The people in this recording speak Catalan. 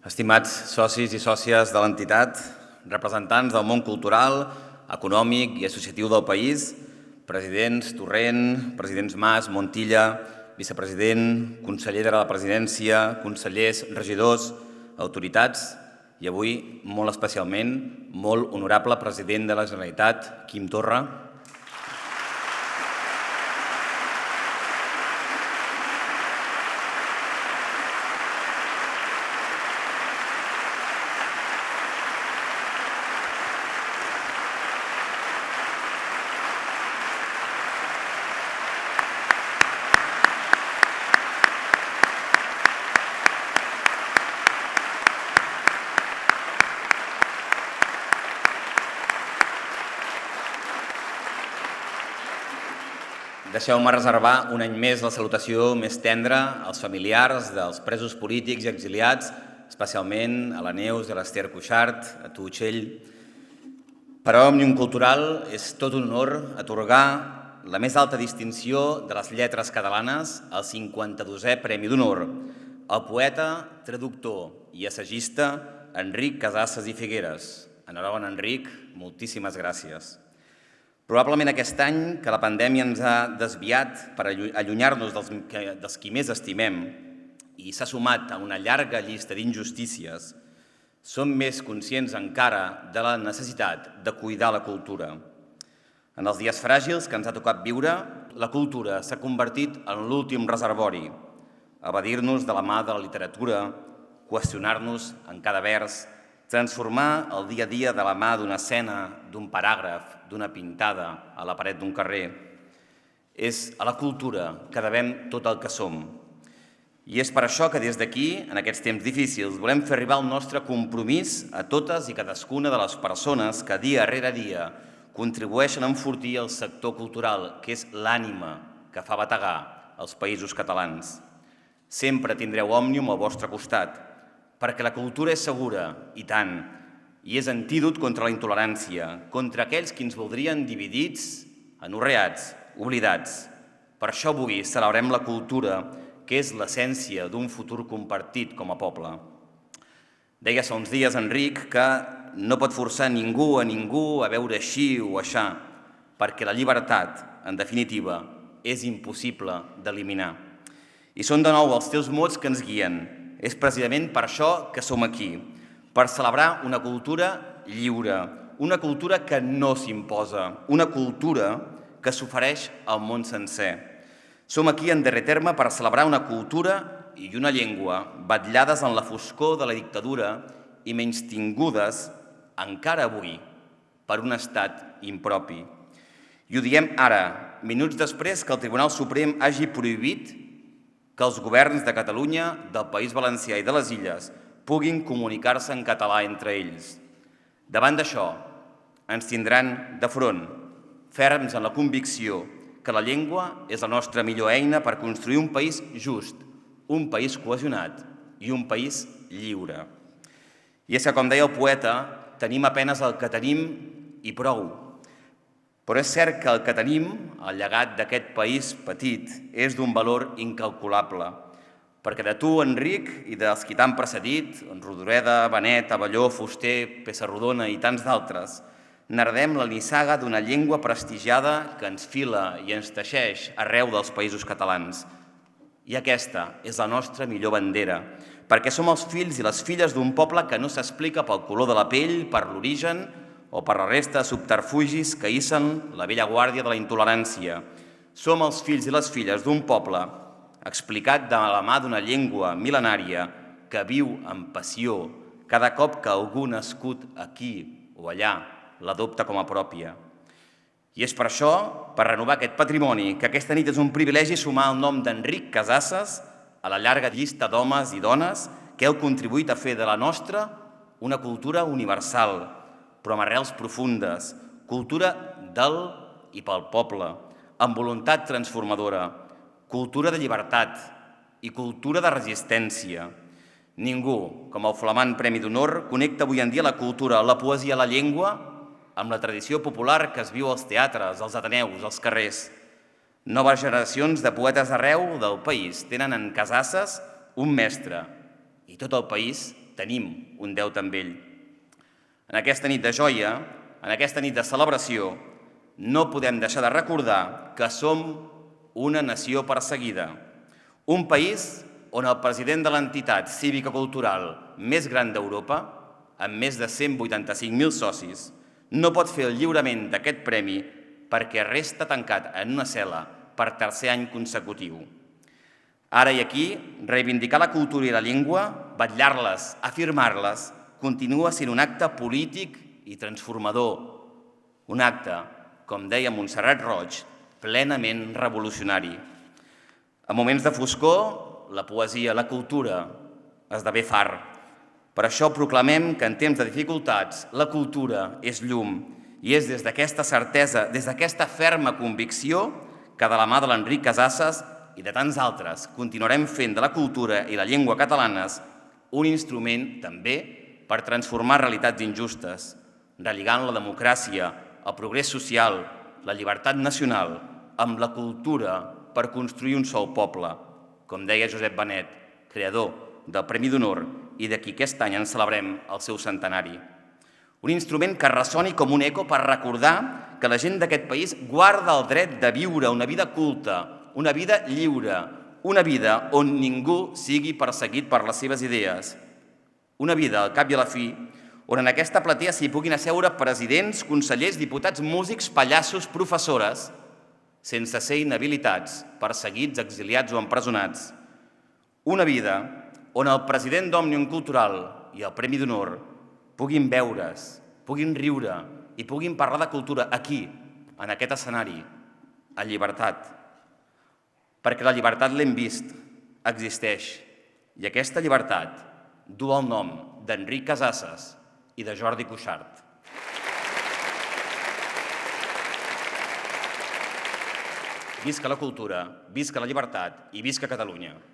Estimats socis i sòcies de l'entitat, representants del món cultural, econòmic i associatiu del país, presidents Torrent, presidents Mas, Montilla, vicepresident, conseller de la presidència, consellers, regidors, autoritats i avui, molt especialment, molt honorable president de la Generalitat, Quim Torra. Deixeu-me reservar un any més la salutació més tendra als familiars dels presos polítics i exiliats, especialment a la Neus i a l'Ester Cuixart, a tu, Txell. Per a Òmnium Cultural és tot un honor atorgar la més alta distinció de les lletres catalanes, el 52è Premi d'Honor, al poeta, traductor i assagista Enric Casasses i Figueres. Enhorabona, Enric, moltíssimes gràcies. Probablement aquest any, que la pandèmia ens ha desviat per allunyar-nos dels qui més estimem i s'ha sumat a una llarga llista d'injustícies, som més conscients encara de la necessitat de cuidar la cultura. En els dies fràgils que ens ha tocat viure, la cultura s'ha convertit en l'últim reservori, evadir-nos de la mà de la literatura, qüestionar-nos en cada vers, transformar el dia a dia de la mà d'una escena, d'un paràgraf, d'una pintada a la paret d'un carrer. És a la cultura que devem tot el que som. I és per això que des d'aquí, en aquests temps difícils, volem fer arribar el nostre compromís a totes i cadascuna de les persones que dia rere dia contribueixen a enfortir el sector cultural, que és l'ànima que fa bategar els països catalans. Sempre tindreu Òmnium al vostre costat, perquè la cultura és segura, i tant, i és antídot contra la intolerància, contra aquells que ens voldrien dividits, anorreats, oblidats. Per això avui celebrem la cultura, que és l'essència d'un futur compartit com a poble. Deia fa uns dies, Enric, que no pot forçar ningú a veure així o aixà, perquè la llibertat, en definitiva, és impossible d'eliminar. I són de nou els teus mots que ens guien. És precisament per això que som aquí, per celebrar una cultura lliure, una cultura que no s'imposa, una cultura que s'ofereix al món sencer. Som aquí, en darrer terme, per celebrar una cultura i una llengua vetllades en la foscor de la dictadura i menystingudes, encara avui, per un estat impropi. I ho diem ara, minuts després que el Tribunal Suprem hagi prohibit que els governs de Catalunya, del País Valencià i de les Illes puguin comunicar-se en català entre ells. Davant d'això, ens tindran de front, ferms en la convicció que la llengua és la nostra millor eina per construir un país just, un país cohesionat i un país lliure. I és que, com deia el poeta, tenim apenes el que tenim i prou. Però és cert que el que tenim, el llegat d'aquest país petit, és d'un valor incalculable, perquè de tu, Enric, i dels qui t'han precedit, en Rodoreda, Benet, Abelló, Fuster, Pessarrodona i tants d'altres, n'heredem la nissaga d'una llengua prestigiada que ens fila i ens teixeix arreu dels països catalans. I aquesta és la nostra millor bandera, perquè som els fills i les filles d'un poble que no s'explica pel color de la pell, per l'origen o per la resta de subterfugis que hissen la vella guàrdia de la intolerància. Som els fills i les filles d'un poble explicat de la mà d'una llengua mil·lenària que viu amb passió cada cop que algú nascut aquí o allà l'adopta com a pròpia. I és per això, per renovar aquest patrimoni, que aquesta nit és un privilegi sumar el nom d'Enric Casasses a la llarga llista d'homes i dones que heu contribuït a fer de la nostra una cultura universal, però amb arrels profundes, cultura del i pel poble, amb voluntat transformadora, cultura de llibertat i cultura de resistència. Ningú, com el flamant Premi d'Honor, connecta avui en dia la cultura, la poesia, la llengua amb la tradició popular que es viu als teatres, als ateneus, als carrers. Noves generacions de poetes arreu del país tenen en Casasses un mestre i tot el país tenim un deute amb ell. En aquesta nit de joia, en aquesta nit de celebració, no podem deixar de recordar que som una nació perseguida, un país on el president de l'entitat cívica-cultural més gran d'Europa, amb més de 185.000 socis, no pot fer el lliurament d'aquest premi perquè resta tancat en una cel·la per tercer any consecutiu. Ara i aquí, reivindicar la cultura i la llengua, vetllar-les, afirmar-les, continua sent un acte polític i transformador. Un acte, com deia Montserrat Roig, plenament revolucionari. En moments de foscor, la poesia, la cultura esdevé far. Per això proclamem que en temps de dificultats la cultura és llum i és des d'aquesta certesa, des d'aquesta ferma convicció que de la mà de l'Enric Casasses i de tants altres continuarem fent de la cultura i la llengua catalanes un instrument també per transformar realitats injustes, relligant la democràcia, el progrés social, la llibertat nacional amb la cultura per construir un sol poble, com deia Josep Benet, creador del Premi d'Honor i de qui aquest any en celebrem el seu centenari. Un instrument que ressoni com un eco per recordar que la gent d'aquest país guarda el dret de viure una vida culta, una vida lliure, una vida on ningú sigui perseguit per les seves idees. Una vida, al cap i a la fi, on en aquesta platea s'hi puguin asseure presidents, consellers, diputats, músics, pallassos, professores, sense ser inhabilitats, perseguits, exiliats o empresonats. Una vida on el president d'Òmnium Cultural i el Premi d'Honor puguin veure's, puguin riure i puguin parlar de cultura aquí, en aquest escenari, en llibertat. Perquè la llibertat l'hem vist, existeix, i aquesta llibertat du el nom d'Enric Casasses i de Jordi Cuixart. Visca la cultura, visca la llibertat i visca Catalunya.